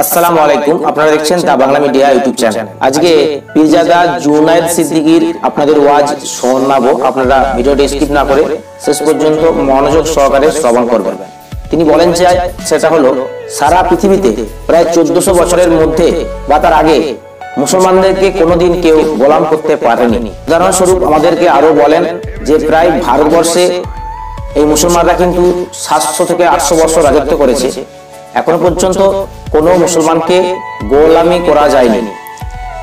আসসালামু আলাইকুম, আপনারা দেখছেন দা বাংলা মিডিয়া ইউটিউব চ্যানেল। আজকে পীরজাদা জুনায়েদ সিদ্দিকীর আপনাদের ওয়াজ শোনাবো। আপনারা ভিডিওটি স্কিপ না করে শেষ পর্যন্ত মনোযোগ সহকারে শ্রবণ করবেন। তিনি বলেন যে সেটা হলো সারা পৃথিবীতে প্রায় 1400 বছরের মধ্যে বা তার আগে মুসলমানদেরকে কোনোদিন কেউ গোলাম করতে পারেনি। উদাহরণস্বরূপ আমাদেরকে আরো বলেন যে প্রায় ভারতবর্ষে এই মুসলমানরা কিন্তু 700 থেকে 800 বছর রাজত্ব করেছে। এখনো পর্যন্ত কোনো মুসলমানকে গোলামি করা যায়নি।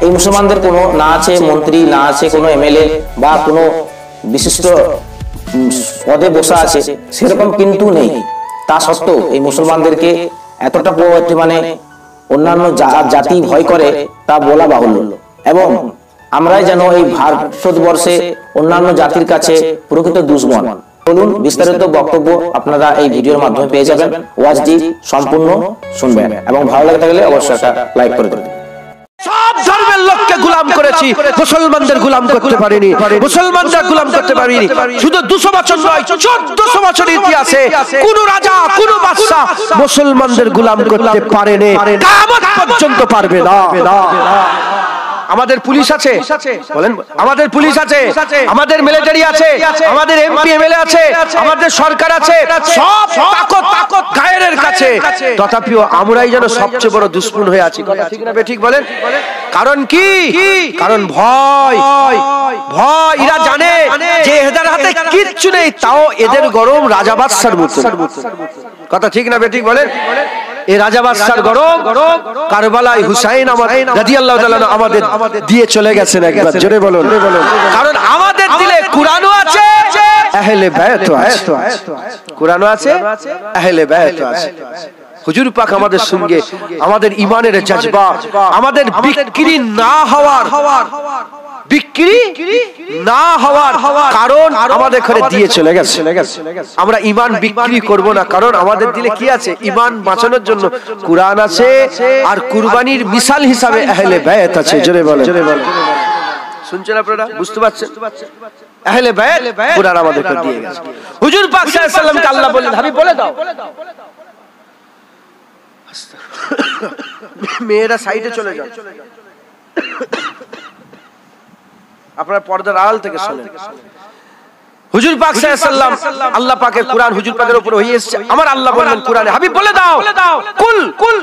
এই মুসলমানদের কোনো না আছে মন্ত্রী, না আছে কোনো এমএলএ বা কোনো বিশিষ্ট পদে বসা আছে, সেরকম কিন্তু নেই। তা সত্ত্বেও এই মুসলমানদেরকে এতটা মানে অন্যান্য জাতি ভয় করে তা বলা বাহুল্য। এবং আমরাই যেন এই ভারতবর্ষে অন্যান্য জাতির কাছে প্রকৃত দুশমন। বলুন, বিস্তারিত বক্তব্য আপনারা এই ভিডিওর মাধ্যমে পেয়ে যাবেন। ওয়াজটি সম্পূর্ণ শুনবেন এবং ভালো লাগে থাকলে অবশ্যই একটা লাইক করে দেবেন। সব ধর্মের লোককে গোলাম করেছি, মুসলমানদের গোলাম করতে পারিনি। মুসলমানদের গোলাম করতে পারিনি। শুধু 200 বছর নয়, 1400 বছর ইতিহাসে কোন রাজা, কোন বাদশা মুসলমানদের গোলাম করতে পারেনি, কিয়ামত পর্যন্ত পারবে না। আমাদের পুলিশ আছে, বলেন, আমাদের পুলিশ আছে, আমাদের মিলিটারি আছে, আমাদের এমপি এমএলএ আছে, আমাদের সরকার আছে, সব তাকত গায়ের কাছে। তথাপিও আমরাই যেন সবচেয়ে বড় দুশমন হয়ে আছি। কথা ঠিক না ঠিক বলেন? কারণ কি? কারণ ভয়। ভয়। এরা জানে যে এদের হাতে কিচ্ছু নেই, তাও এদের গরম রাজা বাদশার মতো। কথা ঠিক না ঠিক বলেন? এই রাজা বাদশার গরম কারবালায় হুসাইন রাদিয়াল্লাহু তাআলা আমাদের দিয়ে চলে গেছেন। একবার জোরে বলুন। কারণ আমাদের দিলে কুরআনও আছে, আহলে বাইতও আছে। কুরআনও আছে, আহলে বাইতও আছে। হুজুর পাক আমাদের সঙ্গে আমাদের ঈমানের জজবা, আমাদের বিক্রি না হওয়ার কারণ আমাদের ঘরে দিয়ে চলে গেছে। আমরা ঈমান বিক্রি করব না, কারণ আমাদের দিলে কি আছে? ঈমান বাঁচানোর জন্য কুরআন আছে, আর কুরবানির মিসাল হিসাবে আহলে বাইত আছে। জোরে বলেন। শুনছেন আপনারা? বুঝতে পারছেন? আহলে বাইত কুরআন আমাদেরকে দিয়ে গেছে। হুজুর পাক সাল্লাল্লাহু আলাইহি ওয়াসাল্লামকে আল্লাহ বলেন, হাবিব বলে দাও। মেয়েরা সাইডে চলে যাও, আপনারা পর্দার আড়াল থেকে শুনেন। হুজুর পাক সাল্লাল্লাহু আলাইহি ওয়াসাল্লাম, আল্লাহ পাকের কুরআন হুজুর পাকের উপর হয়ে এসেছে। আমার আল্লাহ বললেন কুরআনে, হাবিব বলে দাও, কুল কুল।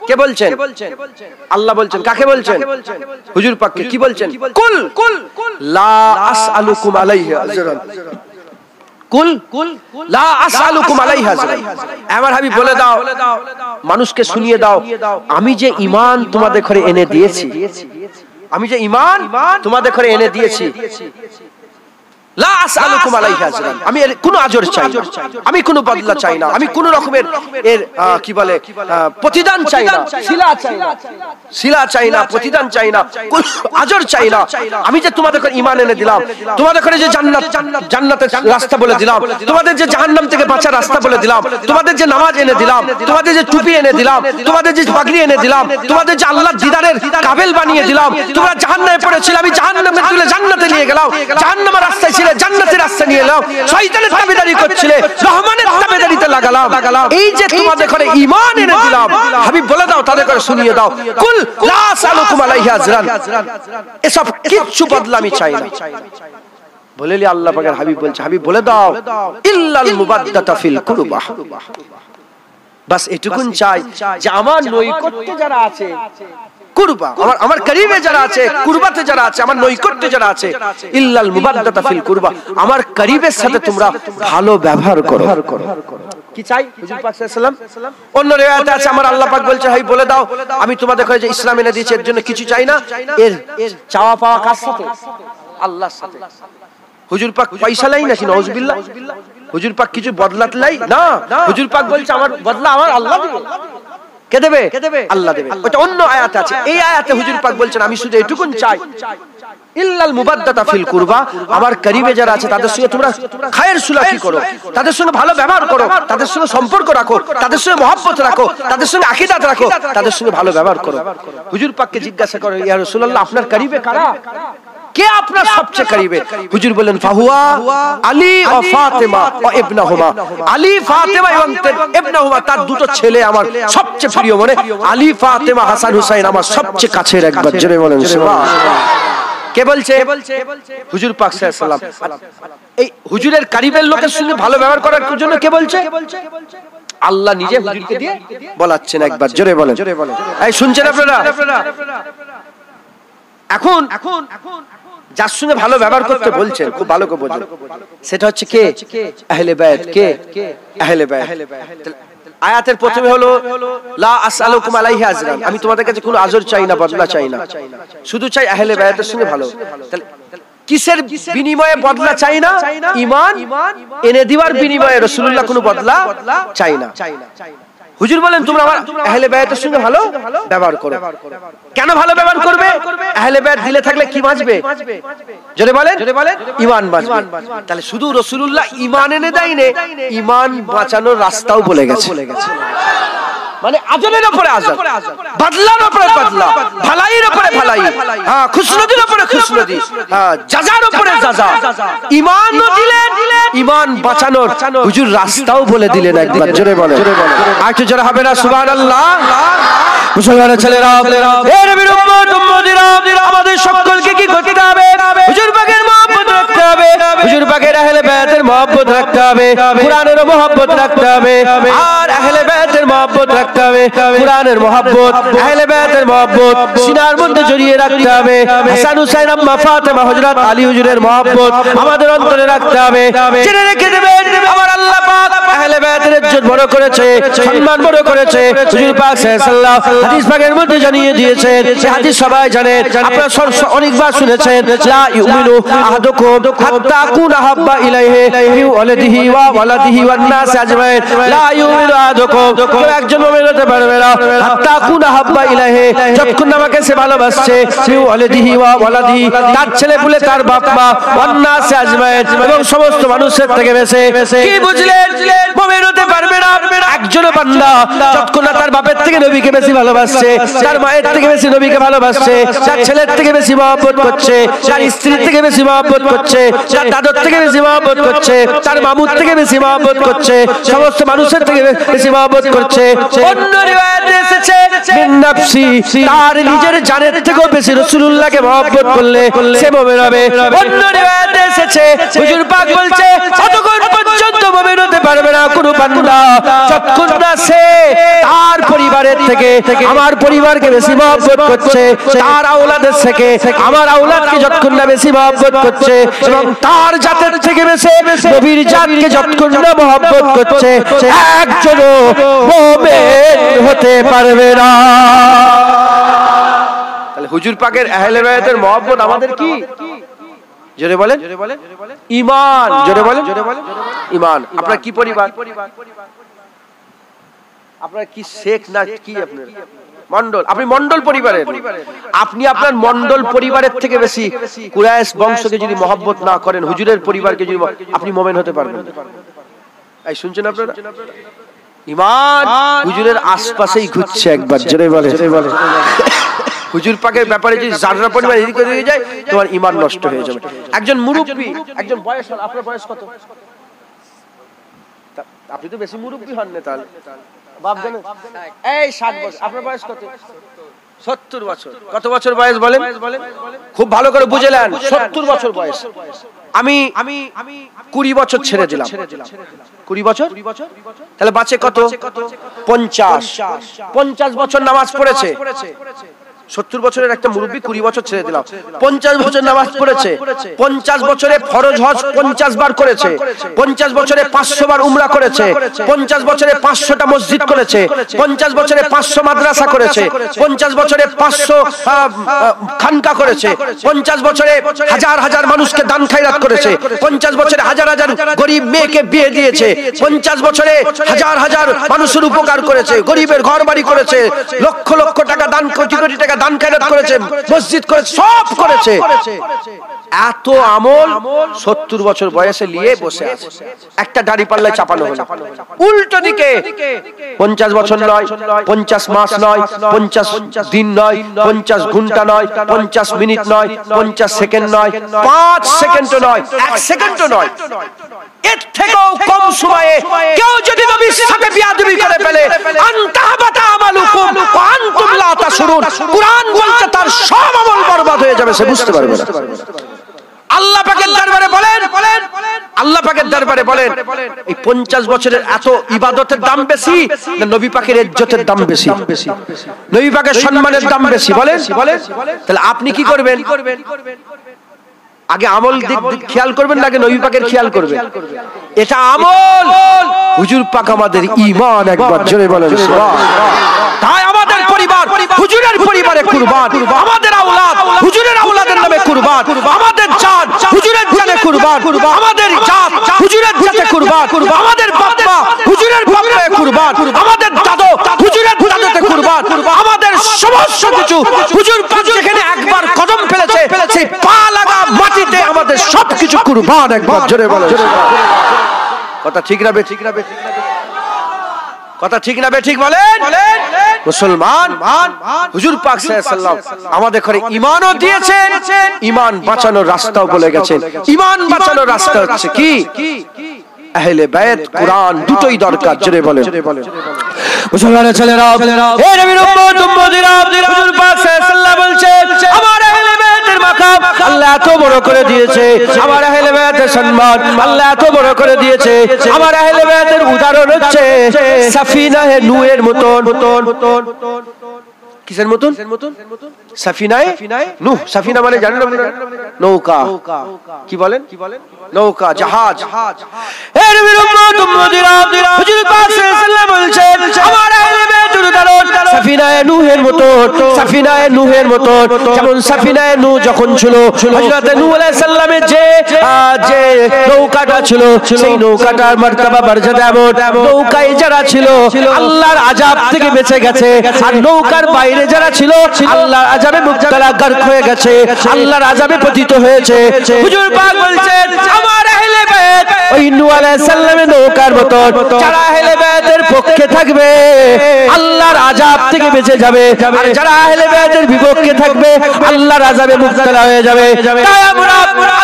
কে বলছেন? আল্লাহ বলছেন। কাকে বলছেন? হুজুর পাককে। কি বলছেন? কুল কুল লা আসআলুকুম আলাইহি আজরান। কুল লা আসআলুকুম আলাইহি আজরান। আমার হাবিব বলে দাও, মানুষকে শুনিয়ে দাও, আমি যে ঈমান তোমাদের ঘরে এনে দিয়েছি, আমি যে ঈমান তোমাদের ঘরে এনে দিয়েছি, লা আসআলুকুম আলাইহি আজরান, আমি এর কোনো আজর চাই না, আমি কোনো বদলা চাই না, আমি কোনো রকমের এর কি বলে প্রতিদান চাই না, শিলা চাই না, প্রতিদান চাই না, আজর চাই না। আমি যে তোমাদের ঘরে ঈমান এনে দিলাম, তোমাদের ঘরে যে জান্নাতের রাস্তা বলে দিলাম, তোমাদের যে জাহান্নাম থেকে বাঁচার রাস্তা বলে দিলাম, তোমাদের যে নামাজ এনে দিলাম, তোমাদের যে টুপি এনে দিলাম, তোমাদের যে পাগড়ি এনে দিলাম, তোমাদের যে আল্লাহর দিদারের কাবিল বানিয়ে দিলাম। তোমরা জাহান্নামে পড়েছিলে, আমি জাহান্নামে তুলে জান্নাতে নিয়ে গেলাম। জাহান্নামের রাস্তায় ছিলে, জান্নাতের রাস্তা নিয়ে এলাম। শয়তানের তাবেদারি করছিলে, রহমানের তাবেদারিতে লাগালাম। এই যে তোমাদের ঘরে ঈমান এনে দিলাম, হাবিব বলে দাও, তাদের ঘরে শুনিয়ে দাও, কুল লা আসআলুকুম আলাইহি আজরান, এসব কিচ্ছু বদলা আমি চাই না। বলেলি আল্লাহ পাকের হাবিব বলছে, হাবিব বলে দাও, ইল্লাল মুবাদ্দাতা ফিল কুরবা। বাস এটুকুন চাই যে আমার নৈকট্যে যারা আছে, কুরবা, আমার করিবে যারা আছে, কুরবাতে যারা আছে, আমার নৈকট্যে যারা আছে, ইল্লাল মুবাদ্দাতা ফিল কুরবা, আমার করিবের সাথে তোমরা ভালো ব্যবহার করো। কি চাই? হুজুর পাক সাল্লাল্লাহু আলাইহি ওয়াসাল্লাম অন্য রিওয়ায়াতে আছে, আমার আল্লাহ পাক বলছে, হাই বলে দাও, আমি তোমাদের কাছে যে ইসলাম এনে দিয়েছি, এর জন্য কিছু চাই না, এর চাওয়া পাওয়া কার সাথে? আল্লাহর সাথে। হুজুর পাক পয়সা লাই নাকি? নাউজুবিল্লাহ। হুজুর পাক কিছু বদলাতে লাই না। হুজুর পাক বলছে, আমার বদলা আমার আল্লাহ দিবে। কে দেবে? আল্লাহ দেবে। ওটা অন্য আয়াতে আছে। এই আয়াতে হুজুর পাক বলছেন, আমি শুধু এটুকুন চাই, ইল্লাল মুবাদ্দাতা ফিল কুরবা, আমার করিবে যারা আছে তাদের সঙ্গে তোমরা খায়ের সুলাকি করো, তাদের সঙ্গে ভালো ব্যবহার করো, তাদের সঙ্গে সম্পর্ক রাখো, তাদের সঙ্গে মহব্বত রাখো, তাদের সঙ্গে আকীদাত রাখো, তাদের সঙ্গে ভালো ব্যবহার করো। হুজুর পাককে জিজ্ঞাসা করো, ইয়া রাসূলুল্লাহ, আপনার করিবে কারা? কে আপনার সবচেয়ে করিবে? হুজুর বললেন ফাহুয়া আলী ও ফাতেমা ও ইবনাহুমা, আলী ফাতেমা এবং ইবনাহুমা, তার দুটো ছেলে আমার সবচেয়ে প্রিয়। মানে আলী ফাতেমা হাসান হুসাইন আমার সবচেয়ে কাছের। একবার জোরে বলেন সুবহানাল্লাহ। কে বলছে? হুজুর পাক সাল্লাল্লাহু আলাইহি ওয়াসাল্লাম। এই হুজুরের কারিবের লোকের সঙ্গে ভালো ব্যবহার করার জন্য কে বলছে? আল্লাহ নিজে হুজুরকে দিয়ে বলাচ্ছেন। একবার জোরে বলেন। এই শুনছেন আপনারা? এখন যার সঙ্গে ভালো ব্যবহার করতে বলছেন, খুব ভালো করে বোঝেন, সেটা হচ্ছে কে? আহলে বায়ত। কে? আহলে বায়ত। আয়াতের প্রথমে হলো লা আসআলুকুম আলাইহি আজরান, আমি তোমাদের কাছে কোনো আজর চাই না, বদলা চাই না, শুধু চাই আহলে বায়তের সঙ্গে ভালো। তাহলে কিসের বিনিময়ে বদলা চাই না? ঈমান এনে দিবার বিনিময়ে রাসূলুল্লাহ কোনো বদলা চাই না। হুজুর বলেন তোমরা আমার আহলে বায়তের সঙ্গে ভালো ব্যবহার করো। কেন ভালো ব্যবহার করবে? আহলে বায়ত দিলে থাকলে কি বাঁচবে? জোরে বলেন। ঈমান বাঁচবে। তাহলে শুধু রাসূলুল্লাহ ঈমান এনে দেয়নি, ঈমান বাঁচানোর রাস্তাও বলে গেছে। মানে আজরের উপরে আজর, বদলার উপরে বদলা, ভালাইয়ের উপরে ভালাই, হ্যাঁ খুশনদির উপরে খুশনদি, হ্যাঁ জাযার উপরে জাযা। ঈমানও দিলেন, ঈমান বাঁচানোর হুজুর রাস্তাও বলে দিলেন। একবার জোরে বলেন। আর একটু জোরে হবে না সুবহানাল্লাহ? মুসলমানের ছেলেরা, এ নবীর উম্মত উম্মতিরা, আমাদের সকলকে কি করতে হবে? হুজুর পাকের মহব্বত রাখতে হবে, হুজুর পাকের আহলে বায়তের মহব্বত রাখতে হবে, কুরআনের মহব্বত রাখতে হবে, আর আহলে বায়তের মহব্বত রাখতে হবে, কুরআনের মহব্বত, আহলে বায়তের মহব্বত সিনার মধ্যে জড়িয়ে রাখতে হবে। হাসান হুসাইন আম্মা ফাতেমা হযরত আলী হুজুরের মহব্বত আমাদের অন্তরে রাখতে হবে। জেনে রেখে দেবেন, আমার আল্লাহ পাক আহলে বায়তের ইজ্জত বড় করেছে, সম্মান বড় করেছে। হুজুর পাক সাল্লাল্লাহু হাদিস পাকের মধ্যে জানিয়ে দিয়েছেন, সেই হাদিস সবাই জানেন, আপনারা অনেকবার শুনেছেন, লা ইউমিনু আহাদুকুম হাত্তা আকুনা হাব্বা ইলাইহি মিন ওয়ালিদিহি ওয়া ওয়ালাদিহি ওয়ান নাস আজমাইন। লা ইউমিনু আহাদুকুম, কেউ একজন মুমিন হতে পারবে না হাত্তা আকুনা হাব্বা ইলাইহি, যতক্ষণ আমাকে সে ভালোবাসছে, মিন ওয়ালিদিহি ওয়া ওয়ালাদিহি, তার ছেলে পুলে, তার বাপ মা, ওয়ান নাস আজমাইন, এবং সমস্ত মানুষের থেকে বেশি। কি বুঝলেন? মুমিন হতে পারবে না একজন বান্দা যতক্ষণ না তার বাপের থেকে নবীকে বেশি ভালোবাসছে, তার মায়ের থেকে বেশি নবীকে ভালোবাসছে, তার ছেলের থেকে বেশি মহব্বত করছে, তার স্ত্রীর থেকে বেশি মহব্বত করছে, তার দাদর থেকে বেশি মহব্বত করছে, তার মামুর থেকে বেশি মহব্বত করছে, সমস্ত মানুষের থেকে বেশি মহব্বত করছে। অন্য রিওয়ায়াতে এসেছে মিন নাফসি, তার নিজের জানের থেকেও বেশি রাসূলুল্লাহকে মহব্বত করলে সে মুমিন হবে। অন্য রিওয়ায়াতে এসেছে হুজুর পাক বলছে, যতক্ষণ পর্যন্ত মুমিন হতে পারবে না কোনো বান্দা যতক্ষণ না সে তার পরিবারের থেকে আমার পরিবারকে বেশি মহব্বত করছে, তার আওলাদের থেকে আমার আওলাদকে যতক্ষণ না বেশি মহব্বত করছে, এবং তার জাতের থেকে বেশি নবীর জাতকে যতক্ষণ না মহব্বত করছে, একজনও মুমিন হতে পারবে না। তাহলে হুজুর পাকের আহলে বায়তের মহব্বত আমাদের কি? জোরে বলেন। ঈমান। জোরে বলেন। ঈমান। আপনার কি পরিবার? আপনার কি শেখ না কি? আপনার মন্ডল, আপনি মন্ডল পরিবারের, আপনি আপনার মন্ডল পরিবারের থেকে বেশি কুরাইশ বংশকে যদি মহব্বত না করেন, হুজুরের পরিবারকে যদি, আপনি মুমিন হতে পারবেন না। এই শুনছেন আপনারা? ঈমান হুজুরের আশপাশেই ঘুরছে। একবার জোরে বলে। হুজুর পাকের ব্যাপারে যদি জাররা পরিমাণ এদিকে দিয়ে যায়, তোমার ঈমান নষ্ট হয়ে যাবে। একজন মুরব্বি, একজন বয়স, আপনার বয়স কত? আপনি তো বেশি মুরব্বি হন না, তাহলে বাপ জানেন এই 60 বছর। আপনার বয়স কত? 70 বছর। কত বছর বয়স বলেন? খুব ভালো করে বুঝলেন, 70 বছর বয়স। আমি 20 বছর ছেড়ে দিলাম। 20 বছর, তাহলে বাঁচে কত? 50 বছর নামাজ পড়েছে। 70 বছরের একটা মুরব্বী 20 বছর ছেড়ে দিলাম, 50 বছর নামাজ পড়েছে, 50 বছরে ফরজ হজ 50 বার করেছে, 50 বছরে 500 বার উমরা করেছে, 50 বছরে 500টা মসজিদ করেছে, 50 বছরে 500 মাদ্রাসা করেছে, 50 বছরে 500 খানকা করেছে, 50 বছরে হাজার হাজার মানুষকে দান খায়রাত করেছে, 50 বছরে হাজার হাজার গরিব মেয়েকে বিয়ে দিয়েছে, 50 বছরে হাজার হাজার মানুষের উপকার করেছে, গরিবের ঘর বাড়ি করেছে, লক্ষ লক্ষ টাকা দান, কোটি কোটি টাকা দান খয়রাত করেছে, মসজিদ করেছে, সব করেছে। এত আমল 70 বছর বয়সে নিয়ে বসে আছে, একটা দাড়ি পাল্লায় চাপানো হলো। উল্টো দিকে 50 বছর নয়, 50 মাস নয়, 50 দিন নয়, 50 ঘন্টা নয়, 50 মিনিট নয়, 50 সেকেন্ড নয়, 5 সেকেন্ডও নয়, 1 সেকেন্ডও নয়, এর থেকেও কম সময়ে কেউ যদি নবীর সাথে বিয়াদবি করে ফেলে, আনতাহাবাতা আমালুকুম ওয়া আনতুম লা তাশউরুন, কুরআন বলতে তার সব আমল বরবাদ হয়ে যাবে, সে বুঝতে পারবে না। আল্লাহ পাকের দরবারে বলেন, আল্লাহ পাকের দরবারে বলেন, এই 50 বছরের এত ইবাদতের দাম বেশি না নবী পাকের ইজ্জতের দাম বেশি, নবী পাকের সম্মানের দাম বেশি? বলেন। তাহলে আপনি কি করবেন? আগে আমল খেয়াল করবেন, আগে নবী পাকের খেয়াল করবেন। এটা আমল, হুজুর পাক আমাদের ঈমান, একবার জোরে বলেন সুবহানাল্লাহ। তাই আমাদের পরিবার হুজুরের পরিবারে কুরবান, আমাদের আওলাদ হুজুরের আওলাদের নামে কুরবান, আমাদের জাত হুজুরের জানে কুরবান, আমাদের জাত হুজুরের জাতে কুরবান, আমাদের বাবা হুজুরের বাবায় কুরবান, আমাদের দাদু হুজুরের দাদুতে কুরবান, আমাদের সমস্ত কিছু হুজুর পাক যেখানে একবার কদম ফেলেছে সেই পা লাগা মাটিতে আমাদের সবকিছু কুরবান, একবার জোরে বলেন। কথা ঠিক না বেঠিক? কথা ঠিক না বেঠিক বলেন? মুসলমান, হুজুর পাক সাল্লাল্লাহু আলাইহি ওয়াসাল্লাম আমাদের ঘরে ঈমানও দিয়েছেন, ঈমান বাঁচানোর রাস্তাও বলে গেছেন। ঈমান বাঁচানোর রাস্তা হচ্ছে কি? আহলে বায়াত, কুরআন, দুটোই দরকার, জোরে বলেন। মুসলমানের ছেলেরা, হে নবীর উম্মত উম্মতিরা, হুজুর পাক সাল্লাল্লাহু আলাইহি ওয়াসাল্লাম বলছেন, আমার আহলে বায়াতের মাকাম আল্লাহ এত বড় করে দিয়েছে, আমার আহলে বায়াতের সম্মান আল্লাহ এত বড় করে দিয়েছে। আমার আহলে বায়াতের উদাহরণ হচ্ছে সাফিনায়ে নূহের মতন। কিসের মতন? সাফিনায়ে নূহ। সাফিনা মানে জানেন আপনারা? নৌকা। কি বলেন? নৌকা, জাহাজ। হে নবীর উম্মত উম্মতিরা, হুজুর পাক সাল্লাল্লাহু আলাইহি ওয়াসাল্লাম বলছেন, আমার আহলে বায়াতের উদাহরণ সাফিনায়ে নূহের মতন। সাফিনায়ে নূহের মতন, যেমন সাফিনায়ে নূহ যখন ছিল, হযরত নূহ আলাইহিস সালামের যে নৌকাটা ছিল, সেই নৌকাটার মর্তবা মর্যাদা এমন, নৌকায় যারা ছিল আল্লাহর আযাব থেকে বেঁচে গেছে, আর নৌকার বাইরে যারা ছিল আল্লাহর আযাবে মুবতালা গর্ক হয়ে গেছে, আল্লাহর আযাবে পতিত হয়েছে। হুজুর পাক বলছেন, আমার আহলে বায়াত ওই নূহ আলাইহিস সালামের নৌকার মতন, যারা আহলে বায়াতের পক্ষে থাকবে আল্লাহর আযাব থেকে বেঁচে যাবে, আর যারা আহলে বায়াতের বিপক্ষে থাকবে আল্লাহর আযাবে মুবতালা হয়ে যাবে। তাই আমরা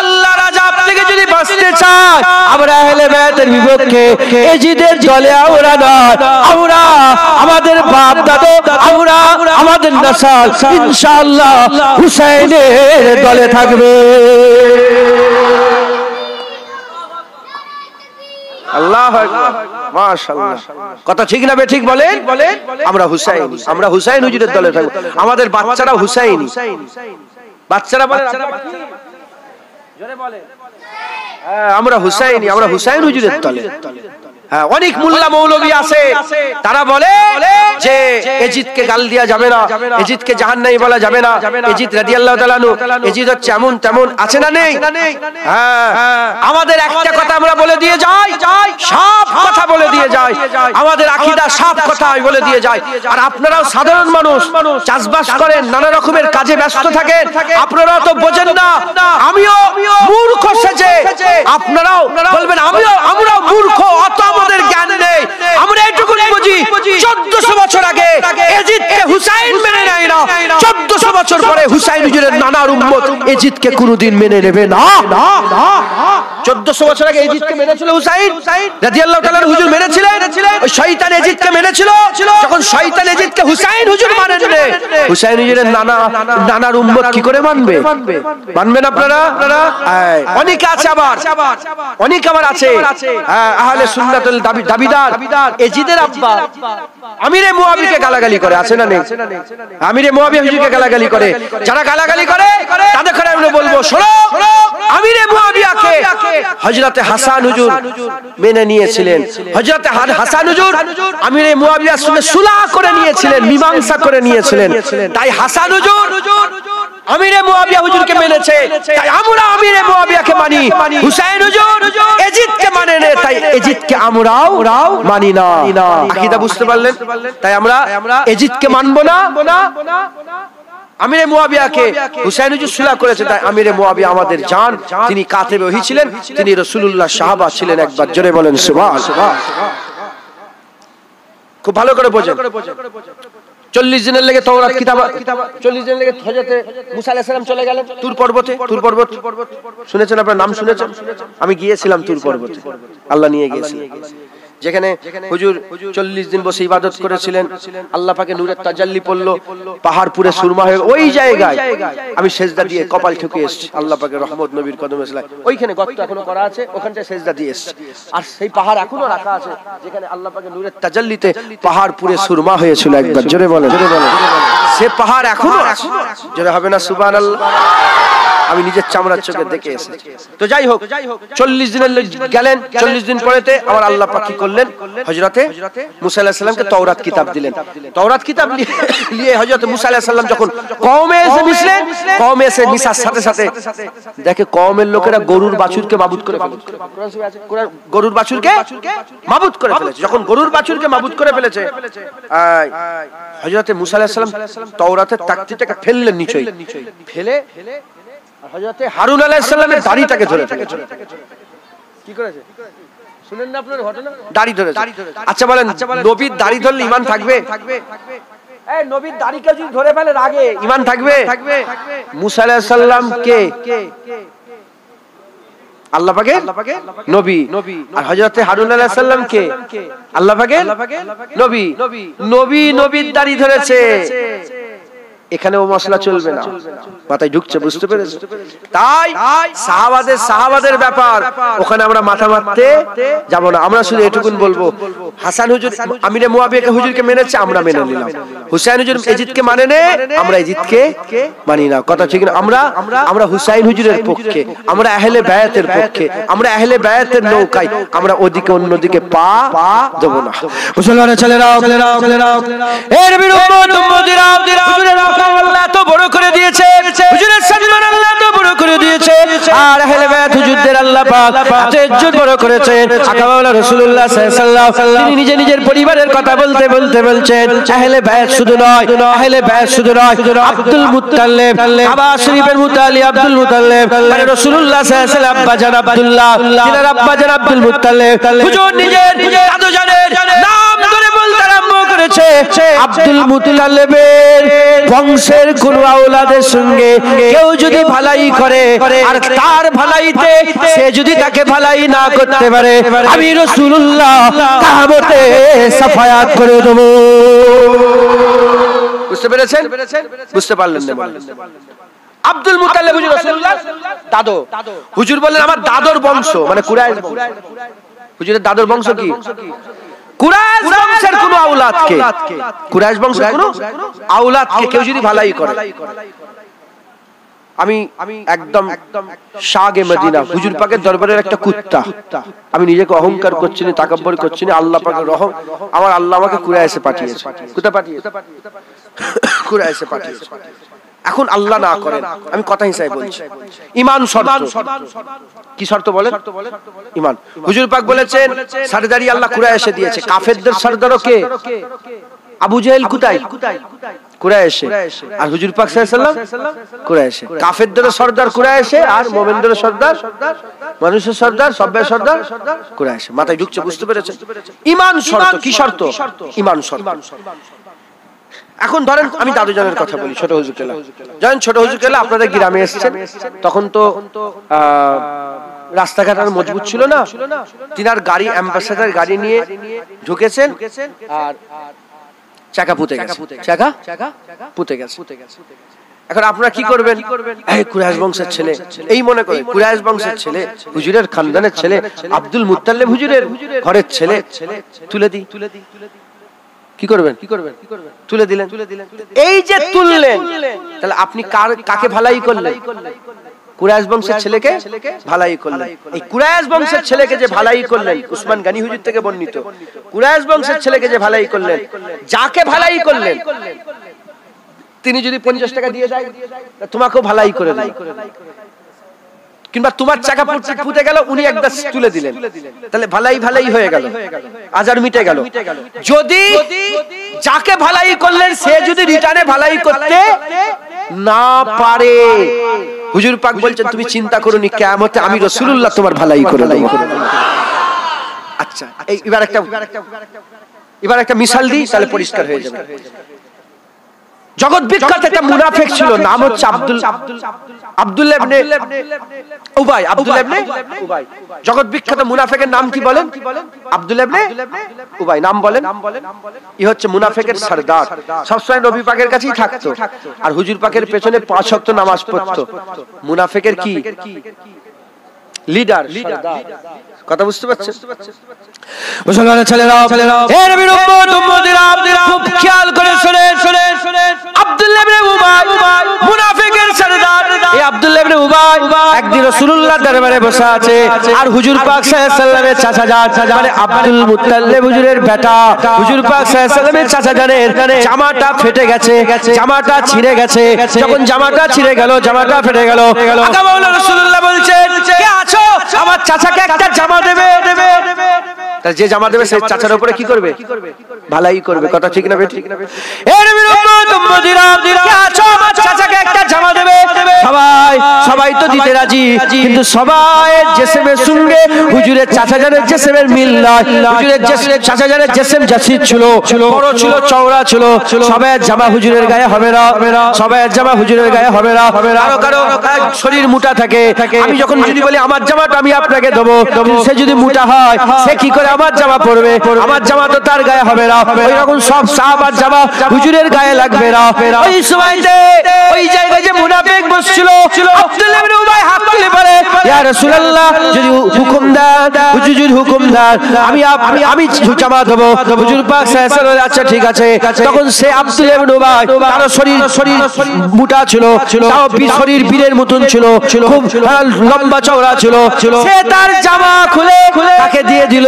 আল্লাহর আযাব থেকে যদি বাঁচতে চাই, আমরা আহলে বায়াতের বিপক্ষে এজিদের দলে আমরা নয়, আমরা আমাদের বাপ দাদু, আমরা আমাদের নসল ইনশাআল্লাহ হুসাইনের দলে থাকবে। আল্লাহু আকবার, মাশাআল্লাহ। কথা ঠিক না বেঠিক বলেন? আমরা হুসাইনি, আমরা হুসাইন হুজুরের দলে থাকব। আমাদের বাচ্চারা হুসাইনি, বাচ্চারা বলেন জোরে বলেন, আমরা হুসাইনি, আমরা হুসাইন হুজুরের দলে। অনেক মোল্লা মৌলবী আছে, তারা বলে যে এজিদকে গাল দেওয়া যাবে না, এজিদকে জাহান্নামী বলা যাবে না, এজিদ রাদিয়াল্লাহু তাআলা আনহু এজিদ হচ্ছে এমন তেমন, আছে না নেই? হ্যাঁ, আমাদের একটা কথা আমরা বলে দিয়ে যাই, সব কথা বলে দিয়ে যাই, আমাদের আকীদা সব কথা বলে দিয়ে যাই। আর আপনারাও সাধারণ মানুষ, চাষবাস করেন, নানা রকমের কাজে ব্যস্ত থাকেন, আপনারাও তো বোঝেন না। আমিও মূর্খ সেজে আপনারাও বলবেন আমরাও মূর্খ, অত আমাদের জ্ঞান নেই। আমরা এটুকু বুঝি 1400 বছর আগে এজিদকে হুসাইন মেনে নেয় না, 1400 বছর পরে হুসাইন হুজুরের নানার উম্মত এজিদকে কোনোদিন মেনে নেবে না। 1400 বছর আগে এজিদকে মেনেছিল হুসাইন রাদিয়াল্লাহু তাআলা হুজুর মেনেছিলেন, ওই শয়তান এজিদকে মেনেছিল। যখন শয়তান এজিদকে হুসাইন হুজুর মানেন না, হুসাইন হুজুরের নানার উম্মত কি করে মানবে? মানবেন আপনারা? অনেকে আছে, আবার অনেক আবার আছে আহলে সুন্নাতুল দাবিদার এজিদের আব্বা আমিরে মুআবিয়াকে গালাগালি করে, আছে না নেই? আমিরে মুআবিয়া হুজুরকে গালাগালি করে। যারা গালাগালি করে তাদের করে আমরা বলবো, শোনো, আমিরে মুআবিয়াকে হযরতে হাসান হুজুর মেনে নিয়েছিলেন। হযরতে হাসান হুজুর আমিরে মুআবিয়ার সঙ্গে সুলহ করে নিয়েছিলেন, মীমাংসা করে নিয়েছিলেন। তাই হাসান হুজুর আমিরে মুআবিয়া হুজুরকে মেনেছে, তাই আমরা আমিরে মুআবিয়াকে মানি। হুসাইন হুজুর এজিদকে মানে না, তাই এজিদকে আমরাও মানি না। আকীদা বুঝতে পারলেন? তাই আমরা এজিদকে মানবো না, আমিরে মুয়াবিয়াকে হুসাইন হুজুর সুলহ করেছে, তাই আমিরে মুয়াবিয়া আমাদের জান, তিনি কাতেবে ওহী ছিলেন, তিনি রাসূলুল্লাহ সাহাবা ছিলেন। একবার জোরে বলেন সুবহানাল্লাহ। খুব ভালো করে বোঝেন। 40 দিনের লেগে তাওরাত কিতাব, 40 দিনের লেগে হযরত মুসা আলাইহিস সালাম চলে গেলেন তুর পর্বতে। তুর পর্বত শুনেছেন আপনারা, নাম শুনেছেন? আমি গিয়েছিলাম তুর পর্বতে, আল্লাহ নিয়ে গিয়েছিলেন, যেখানে হুজুর 40 দিন বসে ইবাদত করেছিলেন। আল্লাহ পাকে নূরের তাজাল্লি পড়লো, পাহাড় পুরে সুরমা হয়ে ওই জায়গায় আমি সেজদা দিয়ে কপাল ঠুকে এসেছি। আল্লাহ পাকের রহমত নবীর কদমে সেলাই, ওইখানে গর্ত এখনো করা আছে, ওখানটায় সেজদা দিয়ে এসেছি। আর সেই পাহাড় এখনো রাখা আছে, যেখানে আল্লাহ পাকের নূরের তাজাল্লিতে পাহাড় পুরে সুরমা হয়েছিল। একবার জোরে বলেন, সে পাহাড় এখনো আছে। জোরে হবে না সুবহানাল্লাহ? আমি নিজের চামড়ার চোখে দেখে এসেছি। তো যাই হোক, 40 দিনের গেলেন, 40 দিন পরেতে আমার আল্লাহ পাক কি করলেন, হযরতে মুসা আলাইহিস সালামকে তাওরাত কিতাব দিলেন। তাওরাত কিতাব নিয়ে হযরত মুসা আলাইহিস সালাম যখন কওমে এসে মিশলেন, কওমে এসে মিশার সাথে সাথে দেখে কওমের লোকেরা গরুর বাছুরকে মাবুদ করে ফেলেছে। গরুর বাছুরকে মাবুদ করে ফেলেছে। যখন গরুর বাছুরকে মাবুদ করে ফেলেছে, হযরত মুসা আলাইহিস সালাম তাওরাতের তাকতিটাকে ফেললেন নিচেই, ফেলে হযরত হারুন আলাইহিস সালামের দাড়িটাকে ধরে ফেলেছে। কি করেছে শুনেন না আপনার ঘটনা? দাড়ি ধরেছে। আচ্ছা বলেন, নবীর দাড়ি ধরলে ঈমান থাকবে? এই নবীর দাড়িকে যদি ধরে ফেলে রাগে, ঈমান থাকবে? মুসা আলাইহিস সালাম কে? আল্লাহ পাকের নবী। আর হযরত হারুন আলাইহিস সালাম কে? আল্লাহ পাকের নবী। নবীর দাড়ি ধরেছে, এখানেও মশলা চলবে না। মাথায় ঢুকছে, বুঝতে পেরেছো? তাই সাহাবাদের ব্যাপার, ওখানে আমরা মাথা মারতে যাব না। আমরা শুধু এটুকুন বলবো, হাসান হুজুর আমিরে মুয়াবিয়াকে হুজুরকে মেনেছে, আমরা মেনে নিলাম। হুসাইন হুজুর এজিদকে মানে নে, আমরা এজিদকে মানি না। কথা ঠিক না? আমরা হুসাইন হুজুরের পক্ষে, আমরা আহলে বায়াতের পক্ষে, আমরা আহলে বায়াতের নৌকায়, আমরা ওদিকে অন্যদিকে পা দেব না। মুসলমানের ছেলেরাও এর বিরুদ্ধে আল্লাহ তো বড় করে দিয়েছে, হুজুরের সম্মান আল্লাহ তো বড় করে দিয়েছে, আর আহলে বায়াত হুজুরদের আল্লাহ পাক এত ইজ্জত বড় করেছেন। আকা মাওলানা রাসূলুল্লাহ সাল্লাল্লাহু আলাইহি ওয়াসাল্লাম তিনি নিজের পরিবারের কথা বলতে বলছেন, আহলে বায়াত শুধু নয়, আব্দুল মুত্তালিব, কাবা শরীফের মুতালি আব্দুল মুত্তালিব, মানে রাসূলুল্লাহ সাল্লাল্লাহু আলাইহি ওয়াসাল্লাম আব্বা জান আব্দুল্লাহ, তিনার আব্বা জান আব্দুল মুত্তালিব, হুজুর নিজের দাদু জানের নাম ধরে বলতে আরম্ভ করেছে। আব্দুল মুত্তালিবের বংশের কোন আওলাদের সঙ্গে কেউ যদি ভালাই করে, আর তার ভালাইতে সে যদি তাকে ভালাই না করতে পারে, আমি রাসূলুল্লাহ কিয়ামতে সাফায়াত করে দেব। বুঝতে পেরেছেন? বুঝতে পারলেন না? আব্দুল মুত্তালিব হুজুর রাসূলুল্লাহ দাদু। হুজুর বললেন আমার দাদুর বংশ, মানে কুরাইশ। হুজুরের দাদুর বংশ কি? কুরাইশ বংশের কোন আওলাদকে, কুরাইশ বংশের কোন আওলাদকে কেউ যদি ভালাই করে, আমি একদম শাগে মদিনা হুজুর পাকের দরবারের একটা কুত্তা, আমি নিজেকে অহংকার করছি না, তাকাব্বুর করছি না, আল্লাহ পাকের রহম, আমার আল্লাহ আমাকে কুরাইশে পাঠিয়েছে। কোথায় পাঠিয়েছে? কুরাইশে পাঠিয়েছে। এখন আল্লাহ না করেন, আমি কথা হিসাবে বলছি, ঈমান শর্ত। কি শর্ত বলেন? ঈমান। হুজুর পাক বলেছেন সরদারি আল্লাহ কুরাইশে দিয়েছে। কাফেরদের সরদারও কে? আবু জেহেল। কোথায়? কুরাইশে। আর হুজুর পাক সাল্লাল্লাহু আলাইহি ওয়াসাল্লাম কুরাইশে। কাফেরদের সরদার কুরাইশে, আর মুমিনদের সরদার, মানুষের সরদার, সবের সরদার কুরাইশে। মাথায় ঢুকছে? বুঝতে পেরেছেন? ঈমান শর্ত। কি শর্ত? ঈমান শর্ত। এখন ধরেন আমি দাদু জানের কথা বলি, ছোট হুজুর কেলা। যখন ছোট হুজুর কেলা আপনাদের গ্রামে এসেছেন, তখন তো রাস্তাঘাট আর মজবুত ছিল না, তিনার গাড়ি, অ্যাম্বাসেডর গাড়ি নিয়ে ঢুকেছেন, আর চাকা পুঁতে গেছে, চাকা পুঁতে গেছে। এখন আপনারা কি করবেন? এই কুরাইশ বংশের ছেলে, এই মনে করে কুরাইশ বংশের ছেলে, হুজুরের খানদানের ছেলে, আব্দুল মুত্তালিব হুজুরের ঘরের ছেলে, তুলে দিই। কি করবেন? তুলে দিলেন। এই যে তুললেন, তাহলে আপনি কাকে ভালাই করলেন? কুরাইশ বংশের ছেলেকে ভালাই করলেন। এই কুরাইশ বংশের ছেলেকে যে ভালাই করলেন, উসমান গনি হুজুর থেকে বর্ণিত, কুরাইশ বংশের ছেলেকে যে ভালাই করলেন, যাকে ভালাই করলেন তিনি যদি 50 টাকা দিয়ে যায়, তোমাকেও ভালাই করে দেয়। কিংবা তোমার চাকা পুঁতে গেল, উনি একটা তুলে দিলেন, তাহলে ভালাই হয়ে গেল, আজার মিটে গেল। যদি যাকে ভালাই করলেন সে যদি রিটার্নে ভালাই করতে না পারে। হুজুর পাক বলছেন তুমি চিন্তা করোনি, কিয়ামতে আমি রাসূলুল্লাহ তোমার ভালাই করে দেব। আচ্ছা এবার একটা মিসাল দিই, তাহলে পরিষ্কার হয়ে যাবে। জগৎ বিখ্যাত একটা মুনাফিক ছিল, নাম হচ্ছে আব্দুল্লাহ ইবনে উবাই। জগৎ বিখ্যাত মুনাফিকের নাম কি বলেন? আব্দুল্লাহ ইবনে উবাই নাম বলেন। ই হচ্ছে মুনাফিকের সরদার, সবসময় নবী পাকের কাছেই থাকতো আর হুজুর পাকের পেছনে 5 ওয়াক্ত নামাজ পড়তো। মুনাফিকের কি লিডার, কথা বুঝতে পারছেন? মুসলমানের ছেলেরা, হে নবীর উম্মত উম্মতিরা, খুব খেয়াল করে শুনেন। আব্দুল্লাহ ইবনে উবাই মুনাফিকের সরদার। এই আব্দুল্লাহ ইবনে উবাই একদিন রাসূলুল্লাহর দরবারে বসে আছে আর হুজুর পাক সাল্লাল্লাহু আলাইহি ওয়াসাল্লামের চাচা মানে আব্দুল মুত্তালিব হুজুরের বেটা, হুজুর পাক সাল্লাল্লাহু আলাইহি ওয়াসাল্লামের চাচা জানের জামাটা ফেটে গেছে, জামাটা ছিঁড়ে গেছে। যখন জামাটা ছিঁড়ে গেল, জামাটা ফেটে গেল, আকা মাওলানা রাসূলুল্লাহ বলছেন, কে আছো আমার চাচাকে একটা জামা দেবে। যে জামা দেবে সেই চাচার উপরে কি করবে? ভালাই করবে। কথা ঠিক না বেঠিক? এ নবীর উম্মত উম্মতিরা, কে আছো আমার চাচাকে একটা জামা দেবে? সবাই তো দিতে রাজি, কিন্তু সবাই জেসেমের সঙ্গে হুজুরের চাচা জানের জেসেমের মিল নাই। হুজুরের চাচা জানের জেসেম জাসিদ ছিল, বড় ছিল, চওড়া ছিল। সবাই জামা হুজুরের গায়ে হবে না, সবাই জামা হুজুরের গায়ে হবে না। কারো শরীর মোটা থাকে। আমি যখন যদি বলি আমার জামাটা আমি আপনাকে দেবো, সে যদি মোটা হয় সে কি করে আমার জামা পরবে? আমার জামা তো তার গায়ে হবে না। ওইরকম সব সাহাবার জামা হুজুরের গায়ে লাগবে না। ওই সময়তে ওই জায়গায় যে মুনাফিক বসছিল, আব্দুল্লাহ ইবনে উবাই হাত তুলে বলে, ইয়া রাসূলুল্লাহ যদি হুকুম দেন, হুজুর হুকুম দেন, আমি জামা দেবো। হুজুর পাক সাল্লাল্লাহু আলাইহি ওয়াসাল্লাম আচ্ছা ঠিক আছে। তখন সে আব্দুল্লাহ ইবনে উবাই, তার শরীর মোটা ছিল, তাও শরীর বীরের মতন ছিল, খুব লম্বা চওড়া ছিল। সে তার জামা খুলে তাকে দিয়ে দিল,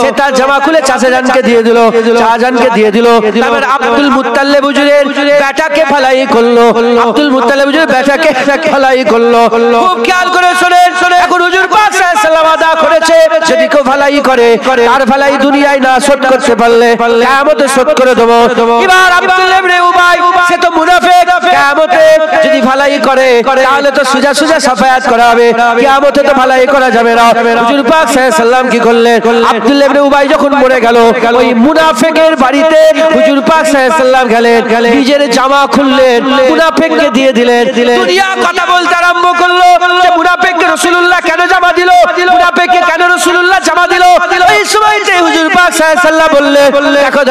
সে তার জামা খুলে চাচাজানকে দিয়ে দিল, চাচাজানকে দিয়ে দিল। তারপর আব্দুল মুত্তালিব হুজুরের বেটাকে ফালাই করলো, আব্দুল মুত্তালিব হুজুরের বেটাকে ফালাই করলো। খুব খেয়াল করে শুনেন। এখন হুজুর পাক সাল্লাল্লাহু আলাইহি ওয়াসাল্লাম আদা করেছে, যদি কেউ ফালাই করে তার ফালাই দুনিয়ায় না শোধ করতে পারলে কিয়ামতে শোধ করে দেব। এবার আব্দুল্লাহ ইবনে উবাই সে তো মুনাফিক, কিয়ামতে যদি ফালাই করে তাহলে তো সুজা সাফায়াত করা হবে, কিয়ামতে তো ফালাই করা যাবে না। হুজুর পাক সাল্লাল্লাহু আলাইহি ওয়াসাল্লাম কি করলেন? আব্দুল্লাহ ইবনে উবাই যখন মরে গেল, ওই মুনাফিকের বাড়িতে হুজুর পাক সাল্লাল্লাহু আলাইহি ওয়াসাল্লাম গেলেন, নিজের জামা খুললেন, মুনাফিককে দিয়ে দিলেন। দুনিয়া কথা বলতে আরম্ভ করলো যে মুনাফিককে রাসূলুল্লাহ কেন জামা দিল, মুনাফিককে কেন রাসূলুল্লাহ জামা দিল। ওই সময়তে হুজুর পাক সাল্লাল্লাহু আলাইহি ওয়াসাল্লাম বললেন,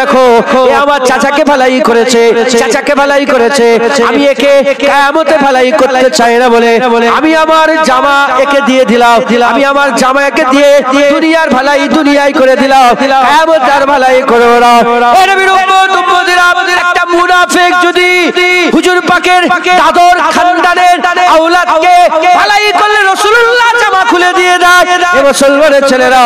দেখো এ আমার চাচাকে ভালাই করেছে, চাচাকে ভালাই করেছে, আমি একে কিয়ামতে ভালাই করতে চাই না বলে আমি আমার জামা একে দিয়ে দিলাম, আমি আমার জামা একে দিয়ে দুনিয়ার ভালাই দুনিয়ায় করে দিলাম, কিয়ামতে আর ভালাই করব না। এ নবীর উম্মত উম্মতিরা, একটা মুনাফিক যদি হুজুর পাকের দাদর খানদানের আওলাদকে ভালাই করলে রাসূলুল্লাহ জামা খুলে দিয়ে দেয়। এ মুসলমানের ছেলেরা,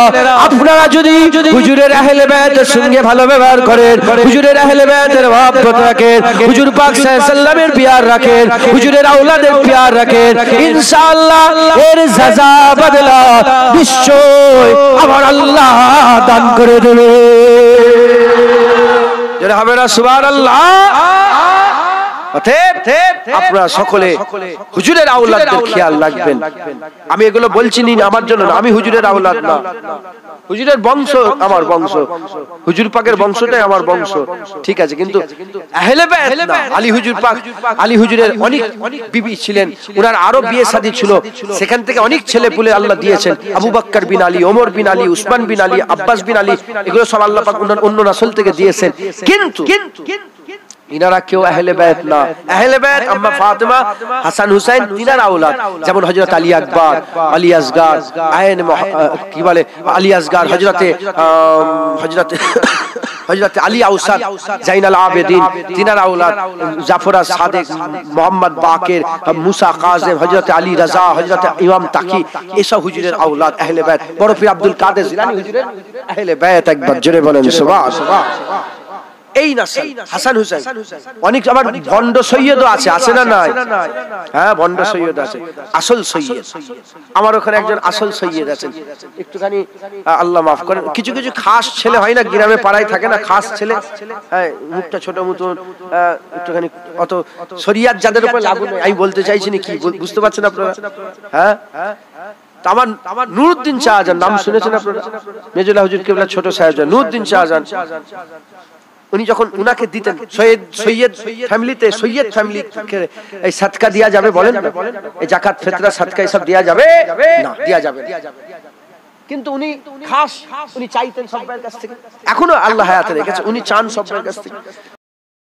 আপনারা যদি হুজুরের আহলে বায়তের সঙ্গে ভালো ব্যবহার করেন, হুজুরের আহলে বায়তের মহব্বত রাখেন, হুজুর পাক সাল্লাল্লাহু আলাইহি ওয়াসাল্লামের পিয়ার রাখেন, হুজুরের আওলাদের পিয়ার রাখেন, ইনশাআল্লাহ এর সাজা বদলা নিশ্চয় আমার আল্লাহ দান করে দেবে। যারা হবে না সুবহানাল্লাহ। আপনারা সকলে হুজুরের আওলাদদের খেয়াল রাখবেন। আমি এগুলো বলছি না আমার জন্য না, আমি হুজুরের আওলাদ না, হুজুরের বংশ আমার বংশ, হুজুর পাকের বংশটাই আমার বংশ, ঠিক আছে, কিন্তু আহলে বায়ত না। আলী হুজুর পাক, আলী হুজুরের অনেক বিবি ছিলেন, ওনার আরো বিয়ে শাদী ছিল, সেখান থেকে অনেক ছেলে পুলে আল্লাহ দিয়েছেন। আবু বকর বিন আলী, ওমর বিন আলী, উসমান বিন আলী, আব্বাস বিন আলী, এগুলো সব আল্লাহ পাক অন্য রাসূল থেকে দিয়েছেন। কিন্তু ইনারা কেউ আহলে বায়ত না। আহলে বায়ত আম্মা ফাতেমা, হাসান হুসাইন, ইনারা আওলাদ, যেমন হযরত আলী আকবর, আলী আসগার, আইন কি বলে আলী আসগার, হযরত আলী আউসাদ, জাইনাল আবেদিন, তিনারা আওলাদ, জাফর সাদেক, মোহাম্মদ বাকের, মুসা কাযিম, হযরত আলী রাজা, হযরত ইমাম তাকি, এসব হুজুরের আওলাদ আহলে বায়ত। বড় পীর আব্দুল কাদের জিলানী হুজুরের আহলে বায়ত। একবার জোরে বলেন সুবহানাল্লাহ। এই নাসল হাসান হুসাইন। অনেক আবার ভণ্ড সৈয়দও আছে না নাই? হ্যাঁ, ভণ্ড সৈয়দ আছে, আসল সৈয়দ আমার ওখানে একজন আসল সৈয়দ আছেন। একটুখানি আল্লাহ মাফ করেন, কিছু কিছু খাস ছেলে হয় না, গ্রামে পাড়ায় থাকে না খাস ছেলে, হ্যাঁ মুখটা ছোট মতন, একটুখানি অত শরিয়াত যাদের উপর লাগু নেই। আমি বলতে চাইছি না, কি বুঝতে পারছেন আপনারা? হ্যাঁ, আমার নুরুদ্দিন শাহজাহান নাম শুনেছেন আপনারা? মেজুল্লাহ হুজুর কেবলা ছোট শাহজাহান, নুরুদ্দিন শাহজাহান, উনি যখন উনাকে দিতেন সৈয়দ ফ্যামিলিতে, সৈয়দ ফ্যামিলি এই সাদকা দেয়া যাবে বলেন না? এই যাকাত ফিতরা সাদকা এসব দেয়া যাবে না, দেয়া যাবে না। কিন্তু উনি খাস, উনি চাইতেন সবার কাছ থেকে, এখনো আল্লাহ হায়াতে রেখেছে, উনি চান সবার কাছ থেকে।